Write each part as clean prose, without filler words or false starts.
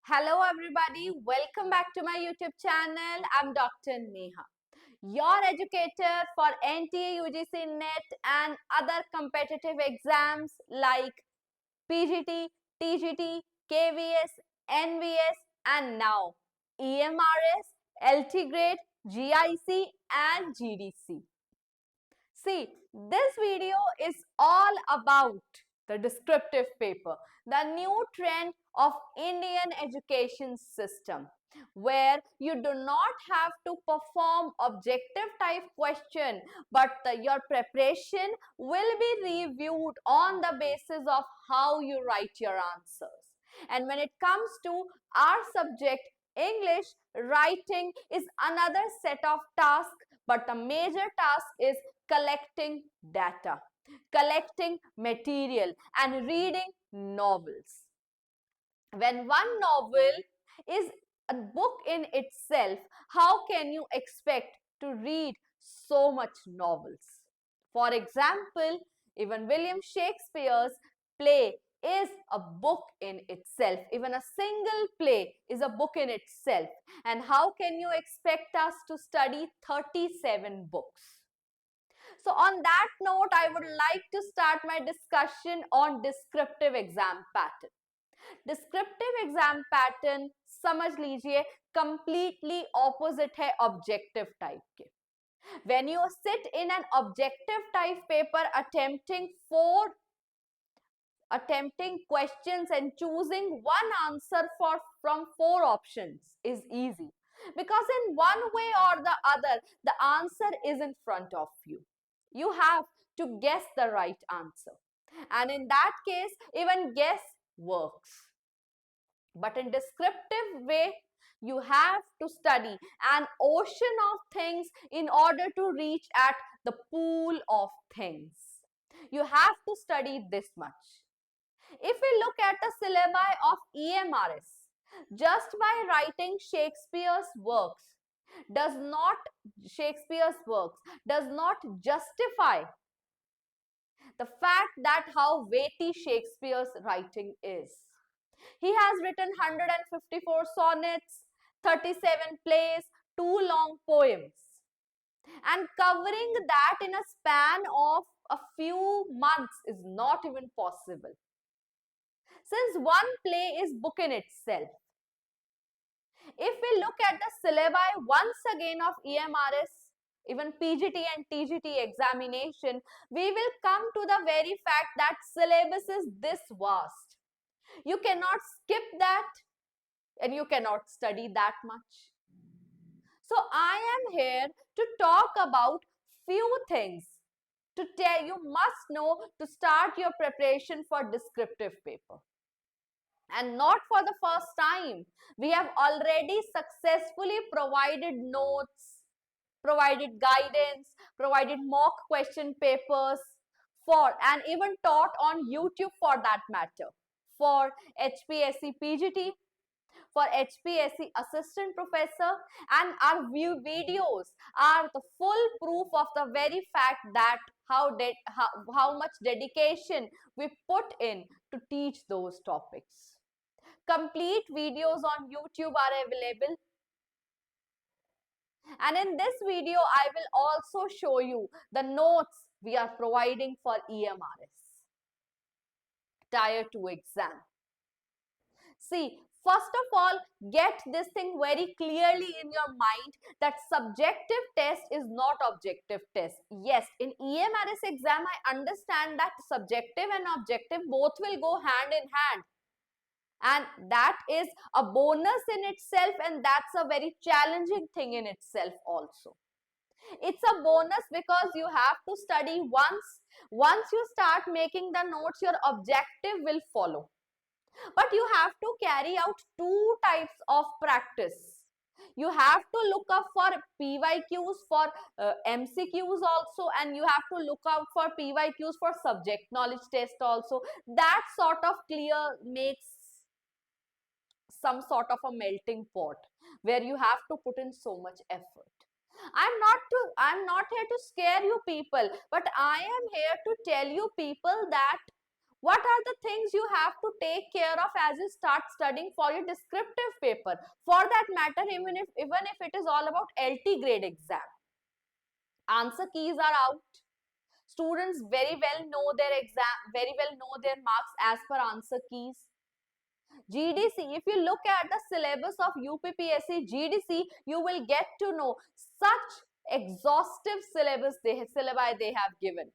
Hello everybody, welcome back to my YouTube channel. I'm Dr. Neha, your educator for NTA, UGC, NET and other competitive exams like PGT, TGT, KVS, NVS and now EMRS, LT grade, GIC and GDC. See, this video is all about the descriptive paper, the new trend of Indian education system, where you do not have to perform objective type question, but your preparation will be reviewed on the basis of how you write your answers. And when it comes to our subject, English, writing is another set of tasks, but the major task is collecting data, collecting material, and reading novels. When one novel is a book in itself, how can you expect to read so much novels? For example, even William Shakespeare's play is a book in itself. Even a single play is a book in itself. And how can you expect us to study 37 books? So on that note, I would like to start my discussion on descriptive exam pattern. Descriptive exam pattern समझ लीजिए completely opposite है objective type के. When you sit in an objective type paper attempting questions and choosing one answer from 4 options is easy, because in one way or the other the answer is in front of you. You have to guess the right answer, and in that case even guess works. But in descriptive way, you have to study an ocean of things in order to reach at the pool of things. You have to study this much. If we look at the syllabi of EMRS, just by writing does not Shakespeare's works does not justify the fact that how weighty Shakespeare's writing is. He has written 154 sonnets, 37 plays, 2 long poems, and covering that in a span of a few months is not even possible, since one play is book in itself. If we look at the syllabi once again of EMRS, even PGT and TGT examination, we will come to the very fact that syllabus is this vast. You cannot skip that and you cannot study that much. So I am here to talk about few things to tell you must know to start your preparation for descriptive paper. And not for the first time. We have already successfully provided notes, provided guidance, provided mock question papers for, and even taught on YouTube for that matter, for HPSC PGT, for HPSC assistant professor, and our view videos are the full proof of the very fact that how much dedication we put in to teach those topics. Complete videos on YouTube are available. And in this video, I will also show you the notes we are providing for EMRS, Tier 2 exam. See, first of all, get this thing very clearly in your mind that subjective test is not objective test. Yes, in EMRS exam, I understand that subjective and objective both will go hand in hand. And that is a bonus in itself, and that's a very challenging thing in itself also. It's a bonus because you have to study once you start making the notes, your objective will follow. But you have to carry out 2 types of practice. You have to look up for PYQs for MCQs also, and you have to look out for PYQs for subject knowledge test also. That sort of clear makes some sort of a melting pot where you have to put in so much effort. I'm not here to scare you people, but I am here to tell you people that What are the things you have to take care of as you start studying for your descriptive paper? For that matter, even if it is all about LT grade exam, answer keys are out. Students very well know their exam, very well know their marks as per answer keys. GDC, if you look at the syllabus of UPPSC GDC, you will get to know such exhaustive syllabi they have given.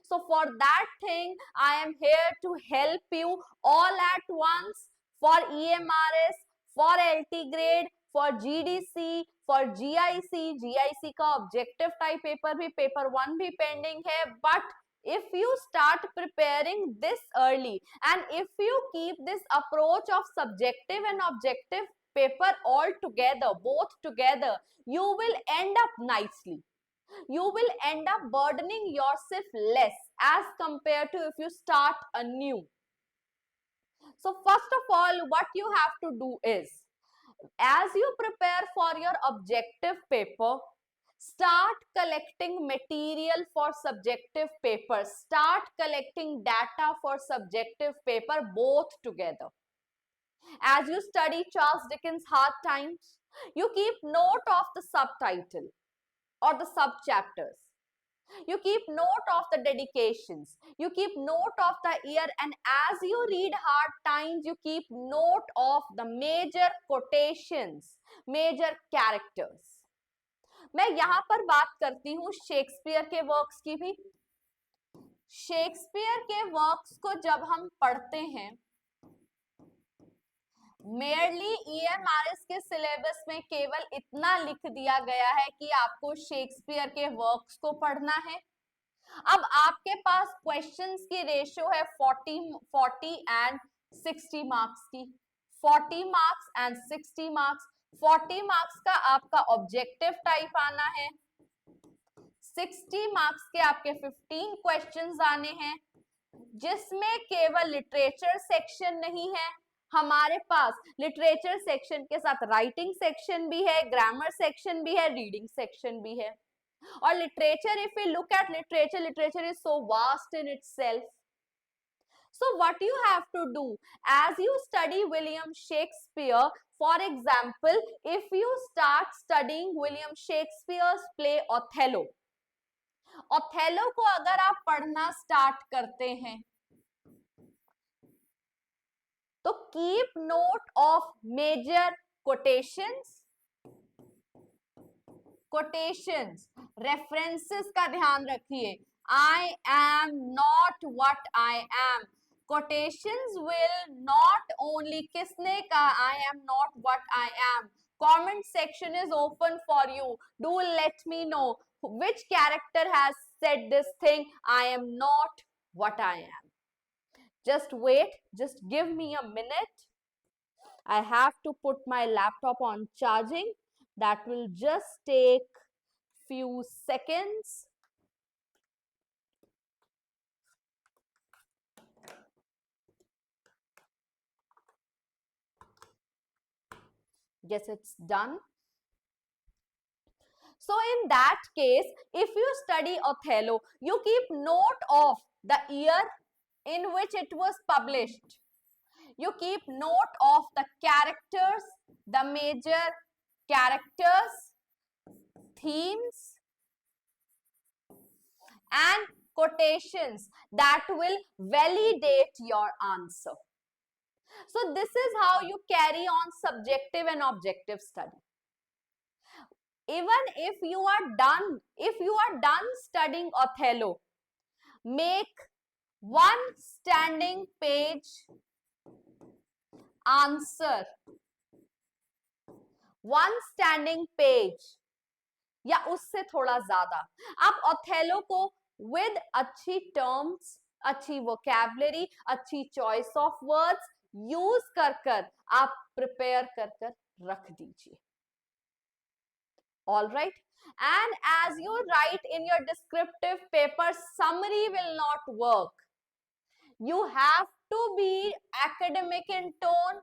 So for that thing, I am here to help you all at once, for EMRS, for LT grade, for GDC, for GIC. GIC का objective type paper भी paper 1 भी pending है, but if you start preparing this early and if you keep this approach of subjective and objective paper all together, both together, you will end up nicely. You will end up burdening yourself less as compared to if you start anew. So first of all, what you have to do is, as you prepare for your objective paper, start collecting material for subjective paper, start collecting data for subjective paper, both together. As you study Charles Dickens' Hard Times, you keep note of the subtitle or the sub chapters. You keep note of the dedications, you keep note of the year, and as you read Hard Times, you keep note of the major quotations, major characters. मैं यहाँ पर बात करती हूँ Shakespeare के works की भी. Shakespeare के वर्क्स को जब हम पढ़ते हैं, मेयरली EMRS के सिलेबस में केवल इतना लिख दिया गया है कि आपको शेक्सपियर के वर्क्स को पढ़ना है. अब आपके पास क्वेश्चंस की रेशियो है 40 एंड 60 मार्क्स की. 40 मार्क्स एंड 60 मार्क्स. 40 मार्क्स का आपका ऑब्जेक्टिव टाइप आना है, 60 मार्क्स के आपके 15 क्वेश्चंस आने हैं, जिसमें केवल लिटरेचर सेक्शन नहीं है. हमारे पास लिटरेचर सेक्शन के साथ राइटिंग सेक्शन भी है, ग्रामर सेक्शन भी है, रीडिंग सेक्शन भी है. Or literature, if we look at literature, literature is so vast in itself. So what you have to do, as you study William Shakespeare, for example, if you start studying William Shakespeare's play Othello, Othello को अगर आप पढ़ना start करते हैं, तो keep note of major quotations, references का ध्यान रखिए. I am not what I am. Quotations will not only किसने कहा I am not what I am. Comment section is open for you. Do let me know which character has said this thing, I am not what I am. Just wait, just give me a minute. I have to put my laptop on charging. That will just take few seconds. Yes, it's done. So in that case, if you study Othello, you keep note of the year in which it was published. You keep note of the characters, the major characters, themes, and quotations that will validate your answer. So this is how you carry on subjective and objective study. Even if you are done studying Othello, make one standing page answer, one standing page या उससे थोड़ा ज्यादा. आप Othello को with अच्छी terms, अच्छी vocabulary, अच्छी choice of words use कर आप prepare कर रख दीजिए. All right. And as you write in your descriptive paper, summary will not work. You have to be academic in tone.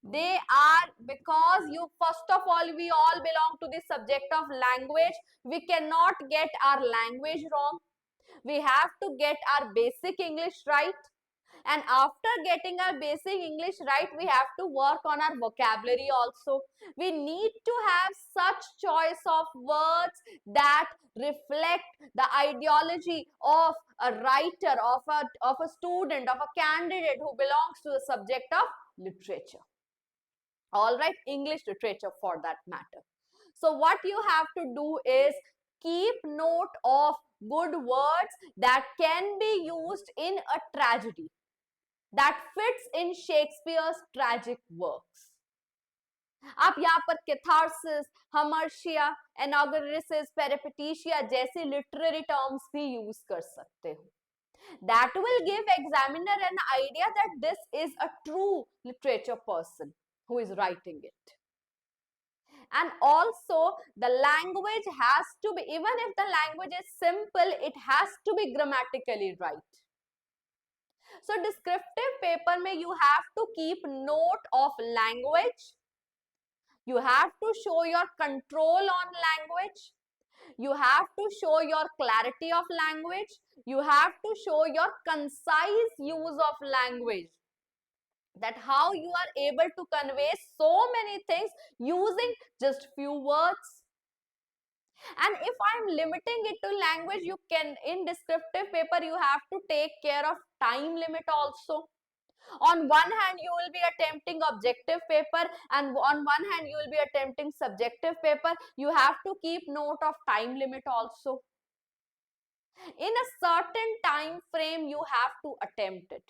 They are, because you, first of all, we all belong to the subject of language. We cannot get our language wrong. We have to get our basic English right. And after getting our basic English right, we have to work on our vocabulary also. We need to have such choice of words that reflect the ideology of a writer, of a student, of a candidate who belongs to the subject of literature. All right, English literature for that matter. So what you have to do is keep note of good words that can be used in a tragedy, that fits in Shakespeare's tragic works. आप यहाँ पर catharsis, हमर्शिया, एनागोरिसिस, पेरिपेटिशिया जैसे literary terms भी use कर सकते हो. That will give examiner an idea that this is a true literature person who is writing it. And also the language has to be, even if the language is simple, it has to be grammatically right. So descriptive paper में you have to keep note of language. You have to show your control on language. You have to show your clarity of language. You have to show your concise use of language. That how you are able to convey so many things using just few words. And if I'm limiting it to language, you can, in descriptive paper, you have to take care of time limit also. On one hand, you will be attempting objective paper, and on one hand, you will be attempting subjective paper. You have to keep note of time limit also. In a certain time frame, you have to attempt it.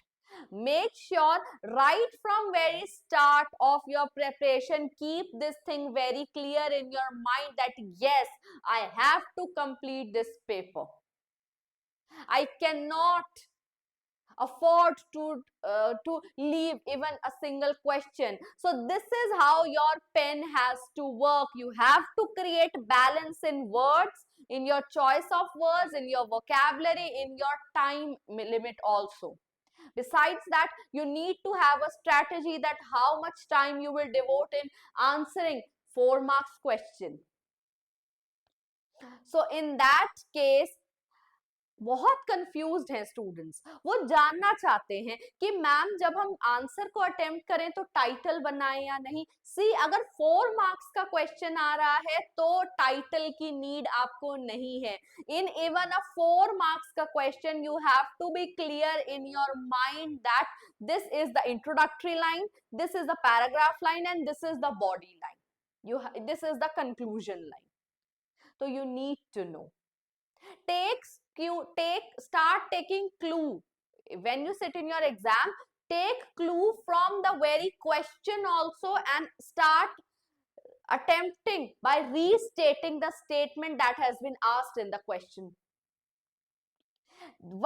Make sure right from very start of your preparation, keep this thing very clear in your mind that yes, I have to complete this paper. I cannot afford to leave even a single question. So this is how your pen has to work. You have to create balance in words, in your choice of words, in your vocabulary, in your time limit also. Besides that, you need to have a strategy that how much time you will devote in answering 4 marks question. So in that case, बहुत confused हैं students. वो जानना चाहते हैं कि ma'am जब हम answer को अटेम्प्ट करें तो टाइटल बनाएं या नहीं. सी, अगर 4 मार्क्स का क्वेश्चन आ रहा है तो टाइटल की नीड आपको नहीं है. इन इवन अ 4 मार्क्स का question you have to be clear in your mind that this is the introductory line, this is the paragraph line and this is the body line. This is the conclusion line. तो you need to know. Start taking clue when you sit in your exam. Take clue from the very question also and start attempting by restating the statement that has been asked in the question.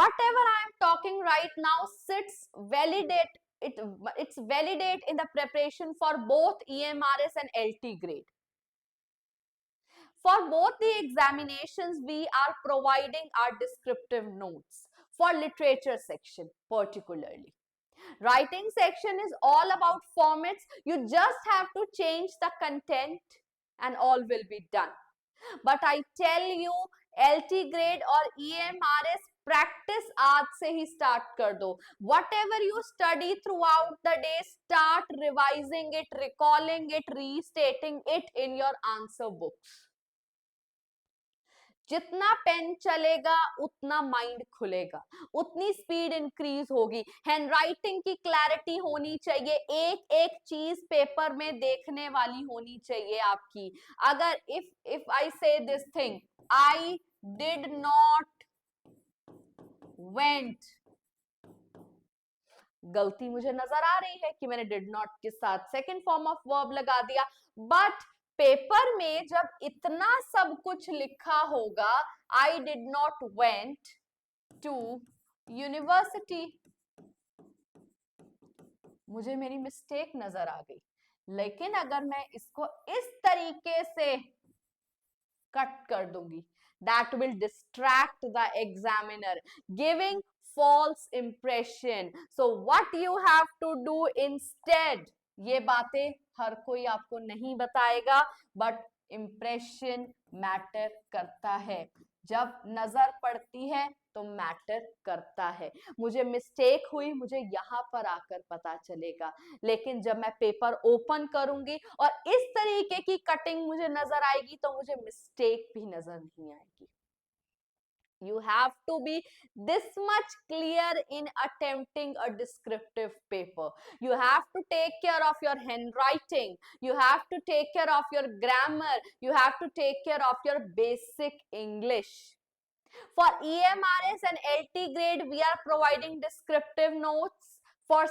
Whatever I am talking right now sits validate it's validate in the preparation for both EMRS and LT grade. For both the examinations, we are providing our descriptive notes for literature section particularly. Writing section is all about formats. You just have to change the content and all will be done. But I tell you, LT grade or EMRS practice आज से ही start कर दो. Whatever you study throughout the day, start revising it, recalling it, restating it in your answer books. जितना pen चलेगा उतना mind खुलेगा, उतनी speed increase होगी. हैंडराइटिंग की क्लैरिटी होनी चाहिए, एक एक चीज पेपर में देखने वाली होनी चाहिए आपकी. अगर इफ आई से this thing, I did not went, गलती मुझे नजर आ रही है कि मैंने डिड नॉट के साथ सेकेंड फॉर्म ऑफ वर्ब लगा दिया. बट पेपर में जब इतना सब कुछ लिखा होगा, I did not went to university, मुझे मेरी मिस्टेक नजर आ गई. लेकिन अगर मैं इसको इस तरीके से कट कर दूंगी, that will distract the examiner, giving false impression. So what you have to do instead, ये बातें हर कोई आपको नहीं बताएगा, but impression matter करता है. जब नजर पड़ती है तो मैटर करता है। मुझे मिस्टेक हुई, मुझे यहाँ पर आकर पता चलेगा, लेकिन जब मैं पेपर ओपन करूंगी और इस तरीके की कटिंग मुझे नजर आएगी तो मुझे मिस्टेक भी नजर नहीं आएगी। You have to be this much clear in attempting a descriptive paper. You have to take care of your handwriting. You have to take care of your grammar. You have to take care of your basic English. For EMRS and LT grade, we are providing descriptive notes for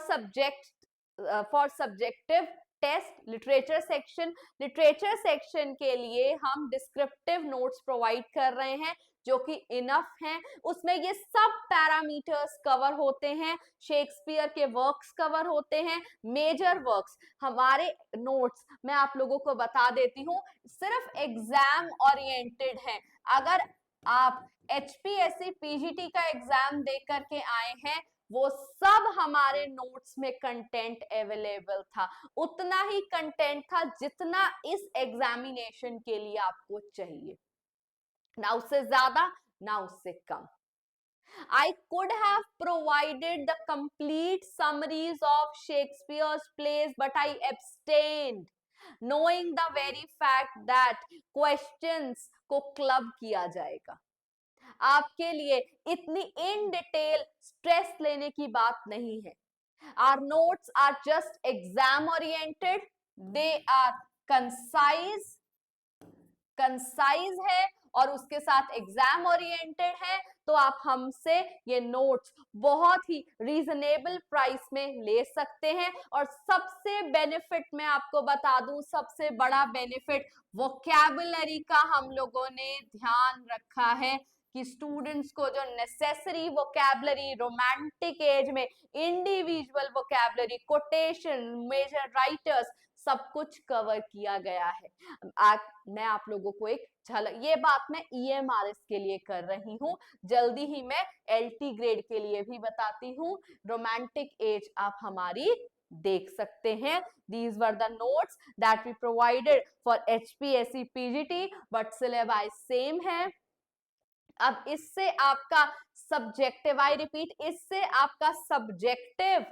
subjective test. Literature section के लिए हम descriptive notes provide कर रहे हैं जो कि enough हैं। उसमें ये सब पैरामीटर्स कवर होते हैं, शेक्सपियर के वर्क्स कवर होते हैं, मेजर वर्क्स। हमारे नोट्स मैं आप लोगों को बता देती हूँ, सिर्फ एग्जाम ओरिएंटेड हैं। अगर आप HPSC PGT का एग्जाम दे करके आए हैं, वो सब हमारे नोट्स में कंटेंट अवेलेबल था, उतना ही कंटेंट था जितना इस एग्जामिनेशन के लिए आपको चाहिए, ना उससे ज्यादा ना उससे कम। I could have provided the complete summaries of Shakespeare's plays, but I abstained, knowing the very fact that questions को क्लब किया जाएगा। आपके लिए इतनी इन डिटेल स्ट्रेस लेने की बात नहीं है। Our notes are just exam oriented, they are concise है और उसके साथ एग्जाम ओरिएंटेड है। तो आप हमसे ये नोट्स बहुत ही रीजनेबल प्राइस में ले सकते हैं। और सबसे बेनिफिट मैं आपको बता दूं, सबसे बड़ा बेनिफिट वोकैबुलरी का हम लोगों ने ध्यान रखा है कि स्टूडेंट्स को जो नेसेसरी वोकैबुलरी रोमांटिक एज में, individual vocabulary, quotation, major writers, सब कुछ कवर किया गया है। मैं आप लोगों को एक झलक, ये बात मैं EMRS के लिए कर रही हूँ, जल्दी ही मैं LT ग्रेड के लिए भी बताती हूँ। रोमांटिक एज आप हमारी देख सकते हैं। These were the notes that we provided for HPSC PGT, but syllabi same है। अब इससे आपका सब्जेक्टिव, आई रिपीट, इससे आपका सब्जेक्टिव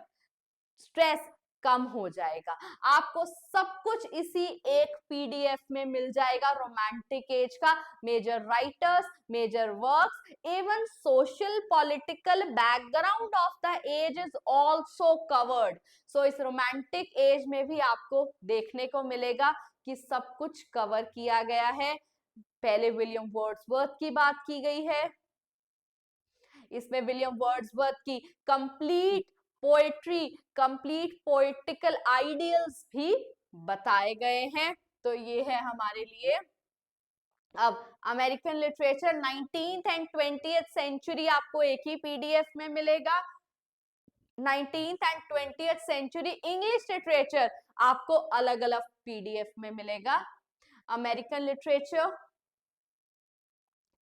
स्ट्रेस कम हो जाएगा। आपको सब कुछ इसी एक PDF में मिल जाएगा। रोमांटिक एज का major writers, major works, even social political background of the age is also covered. So इस रोमांटिक एज में भी आपको देखने को मिलेगा कि सब कुछ कवर किया गया है। पहले विलियम वर्ड्सवर्थ की बात की गई है, इसमें विलियम वर्ड्सवर्थ की complete poetry, complete poetical ideals भी बताए गए हैं। तो ये है हमारे लिए। अब American literature 19th and 20th century आपको एक ही PDF में मिलेगा। 19th and 20th century English literature आपको अलग अलग PDF में मिलेगा। American literature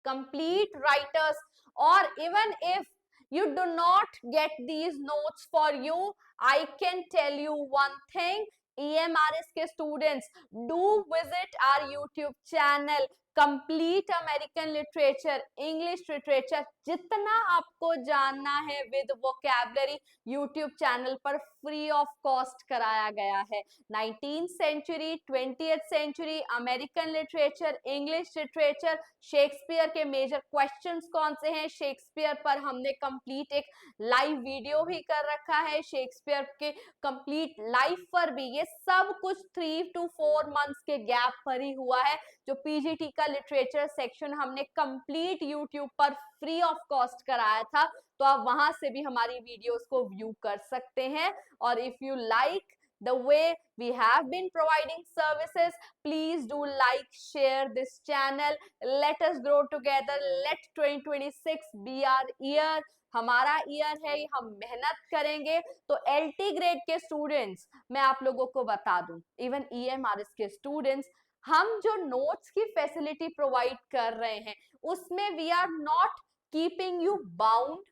complete writers, or even if you do not get these notes for you, I can tell you one thing, EMRS के students, do visit our YouTube channel, complete American literature, English literature, जितना आपको जानना है with vocabulary YouTube channel पर free of cost कराया गया है। 19th century, 20th century, American literature, English literature, Shakespeare के मेजर क्वेश्चंस कौन से हैं, शेक्सपियर पर हमने कंप्लीट एक लाइव वीडियो भी कर रखा है, शेक्सपियर के कंप्लीट लाइफ पर भी, ये सब कुछ 3 to 4 मंथ्स के गैप पर ही हुआ है। जो PGT का लिटरेचर सेक्शन हमने कंप्लीट यूट्यूब पर फ्री ऑफ कॉस्ट कराया था, तो आप वहां से भी हमारी वीडियोस को व्यू कर सकते हैं। और if you like the way we have been providing services, please do like, share this channel, let us grow together, let 2026 be our year। हमारा ईयर है, हम मेहनत करेंगे। तो LT ग्रेड के स्टूडेंट्स मैं आप लोगों को बता दूं, इवन EMRS के स्टूडेंट्स, हम जो नोट्स की फैसिलिटी प्रोवाइड कर रहे हैं उसमें we are not keeping you bound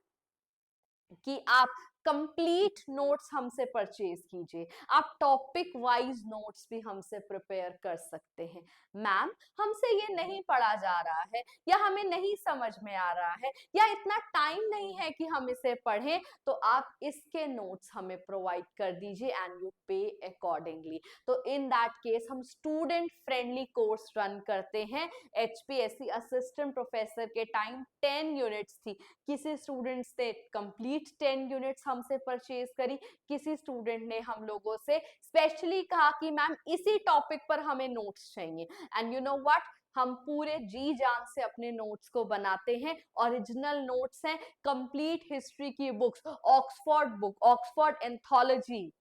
कि आप कंप्लीट नोट्स हमसे परचेज कीजिए। आप टॉपिक वाइज नोट्स भी हमसे प्रिपेयर कर सकते हैं। मैम, हमसे ये नहीं पढ़ा जा रहा है, या हमें नहीं समझ में आ रहा है, या इतना टाइम नहीं है कि हम इसे पढ़ें, तो आप इसके नोट्स हमें प्रोवाइड कर दीजिए एंड यू पे अकॉर्डिंगली। तो इन दैट केस हम स्टूडेंट फ्रेंडली कोर्स रन करते हैं। HPSC असिस्टेंट प्रोफेसर के टाइम 10 यूनिट्स थी, किसी स्टूडेंट्स ने कंप्लीट 10 यूनिट्स हमसे परचेज करी, किसी स्टूडेंट ने हम लोगों से स्पेशली कहा कि मैम इसी टॉपिक पर हमें नोट्स चाहिए। एंड यू नो व्हाट, हम पूरे जी जान से अपने नोट्स को बनाते हैं। ओरिजिनल नोट्स हैं, कंप्लीट हिस्ट्री की books, Oxford book, Oxford anthology,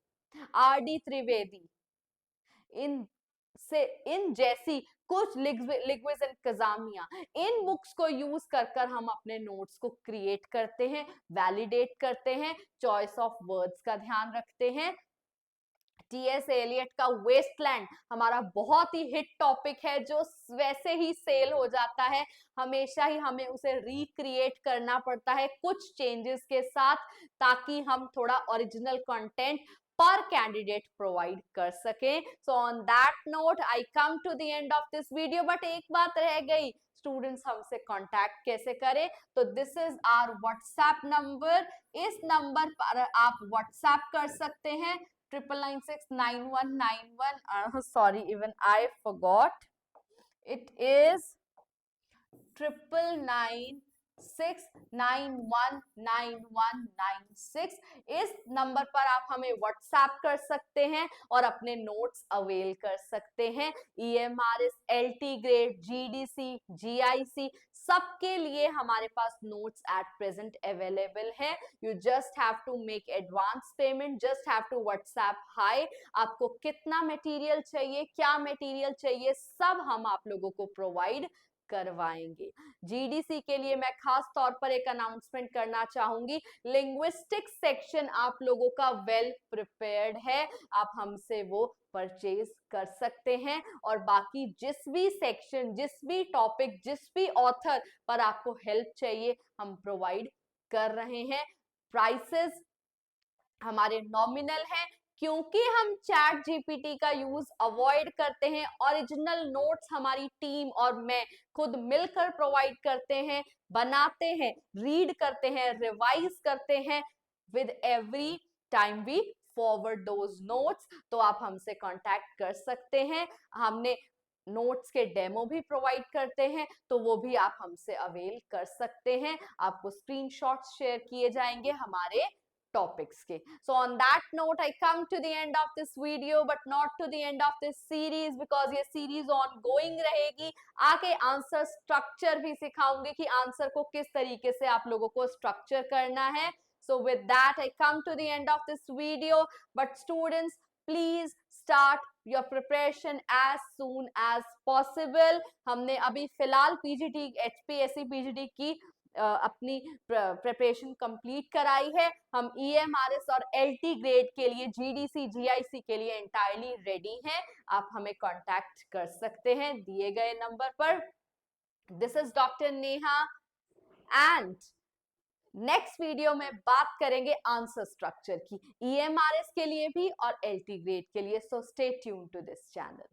RD Trivedi, इन जैसी कुछ लिग्विज एंड कजामिया, इन बुक्स को यूज कर कर हम अपने नोट्स को क्रिएट करते हैं, वैलिडेट करते हैं, चॉइस ऑफ वर्ड्स का ध्यान रखते हैं। TS एलियट का वेस्टलैंड हमारा बहुत ही हिट टॉपिक है, जो वैसे ही सेल हो जाता है, हमेशा ही हमें उसे रिक्रिएट करना पड़ता है कुछ चेंजेस के साथ, ताकि हम थोड़ा ओरिजिनल कंटेंट पर कैंडिडेट प्रोवाइड कर सके। So on that note I come to the end of this video, but एक बात रह गई, स्टूडेंट्स हमसे कांटेक्ट कैसे करें? तो this is our WhatsApp number, इस नंबर पर आप व्हाट्सएप कर सकते हैं, 99969191, sorry, even I forgot. It is 9996919196। इस नंबर पर आप हमें व्हाट्सएप कर सकते हैं और अपने नोट्स अवेल कर सकते हैं। EMRS, LT grade, GDC, GIC सबके लिए हमारे पास नोट्स एट प्रेजेंट अवेलेबल है। You just have to make advance payment, just have to WhatsApp hi. आपको कितना मटेरियल चाहिए, क्या मटेरियल चाहिए, सब हम आप लोगों को प्रोवाइड करवाएंगे। GDC के लिए मैं खास तौर पर एक अनाउंसमेंट करना चाहूंगी, लिंग्विस्टिक सेक्शन आप लोगों का वेल प्रिपेयर्ड है, आप हमसे वो परचेज कर सकते हैं। और बाकी जिस भी सेक्शन, जिस भी टॉपिक, जिस भी ऑथर पर आपको हेल्प चाहिए, हम प्रोवाइड कर रहे हैं। प्राइसेस हमारे नॉमिनल हैं, क्योंकि हम चैट जीपीटी का यूज अवॉइड करते हैं। ओरिजिनल नोट्स हमारी टीम और मैं खुद मिलकर प्रोवाइड करते हैं, बनाते हैं, रीड करते हैं, रिवाइज करते हैं। With every time we forward those notes, तो आप हमसे कांटेक्ट कर सकते हैं। हमने नोट्स के डेमो भी प्रोवाइड करते हैं, तो वो भी आप हमसे अवेल कर सकते हैं। आपको स्क्रीनशॉट्स शेयर किए जाएंगे हमारे topics के। So on that note, I come to the end of this video, but not to the end of this series, because ये series ongoing रहेगी। आगे आंसर स्ट्रक्चर भी सिखाऊंगी कि आंसर को किस तरीके से आप लोगों को स्ट्रक्चर करना है। So with that, I come to the end of this video, but students, please start your preparation as soon as possible। हमने अभी फिलहाल PGT, HPSC PGT की अपनी प्रिपरेशन कंप्लीट कराई है। हम EMRS और LT ग्रेड के लिए, GDC, GIC के लिए एंटायरली रेडी हैं। आप हमें कांटेक्ट कर सकते हैं दिए गए नंबर पर। This is doctor Neha, and next video में बात करेंगे आंसर स्ट्रक्चर की, EMRS के लिए भी और LT ग्रेड के लिए। So stay tune to this channel.